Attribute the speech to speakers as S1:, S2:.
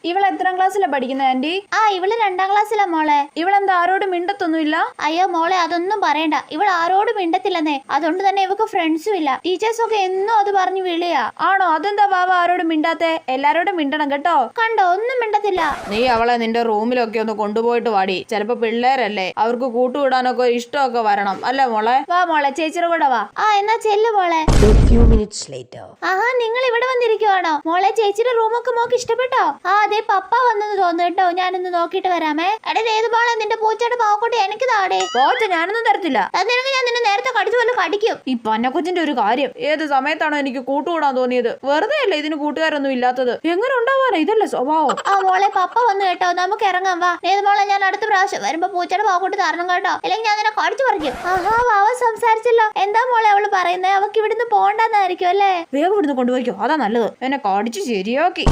S1: ഇവൾ എത്രാം ക്ലാസ്സിലാ പഠിക്കുന്നത് ആന്റി?
S2: ഇവള് 2ാം ക്ലാസ്സിലാ മോളെ.
S1: ഇവളെന്താ ആരോടും മിണ്ടത്തൊന്നുമില്ല?
S2: അയ്യോ മോളെ, അതൊന്നും പറയണ്ട. ഇവൾ ആരോടും മിണ്ടത്തില്ലെന്നേ. അതുകൊണ്ട് തന്നെ ഇവക്ക് ഫ്രണ്ട്സും ഇല്ല. ടീച്ചേഴ്സൊക്കെ എന്നും അത് പറഞ്ഞു വിളിയാ.
S1: ആണോ? അതെന്താ വാവ ആരോടും മിണ്ടാത്തെ? എല്ലാരോടും മിണ്ടണം കേട്ടോ.
S2: കണ്ടോ, ഒന്നും മിണ്ടത്തില്ല.
S1: നീ അവളെ നിന്റെ റൂമിലൊക്കെ ഒന്ന് കൊണ്ടുപോയിട്ട് വാടി. ചിലപ്പോ പിള്ളേരല്ലേ, അവർക്ക് കൂട്ടുവിടാനൊക്കെ ഇഷ്ടമൊക്കെ വരണം അല്ലേ മോളെ? വാ മോളെ, ചേച്ചിയുടെ കൂടെ വാ.
S2: എന്നാ ചെല്ലു മോളെ. നിങ്ങൾ ഇവിടെ വന്നിരിക്കുവാണോ മോളെ? ചേച്ചിയുടെ റൂമൊക്കെ മോക്ക് ഇഷ്ടപ്പെട്ടോ? അതെ, പപ്പ വന്നെന്ന് തോന്നുന്നു കേട്ടോ. ഞാനൊന്ന് നോക്കിട്ട് വരാമേ. ഏത് മോളെ നിന്റെ പൂച്ചയുടെ പാവക്കൂട്ടി എനിക്ക് താടേ.
S1: പോച്ച ഞാനൊന്നും തരത്തില്ല.
S2: നിനക്ക് ഞാൻ നിന്നെ നേരത്തെ കടിച്ചു വല്ല കടിക്കും.
S1: ഈ പന്നക്കൊച്ചിന്റെ ഒരു കാര്യം, ഏത് സമയത്താണോ എനിക്ക് കൂട്ടുകൂടാൻ തോന്നിയത്? വെറുതെ അല്ലേ ഇതിന് കൂട്ടുകാരൊന്നും ഇല്ലാത്തത്. എങ്ങനെ ഉണ്ടാവാനാ? ഇതല്ലേ സ്വഭാവം.
S2: മോളെ, പപ്പ വന്നു കേട്ടോ. നമുക്ക് ഇറങ്ങാം വാ. ഏത് മോളെ, ഞാൻ അടുത്ത പ്രാവശ്യം വരുമ്പോ പൂച്ചയുടെ പാവക്കൂട്ടി തരണം കേട്ടോ, അല്ലെങ്കിൽ ഞാൻ നിന്നെ കടിച്ചു പറിക്കും. വാവ സംസാരിച്ചല്ലോ. എന്താ മോളെ അവള് പറയുന്നത്? അവക്ക് ഇവിടുന്ന് പോണ്ടെന്നായിരിക്കും അല്ലേ?
S1: വേഗം ഇവിടുന്ന് കൊണ്ടുപോയിക്കോ, അതാ നല്ലത്. എന്നെ കടിച്ചു ശരിയാക്കി.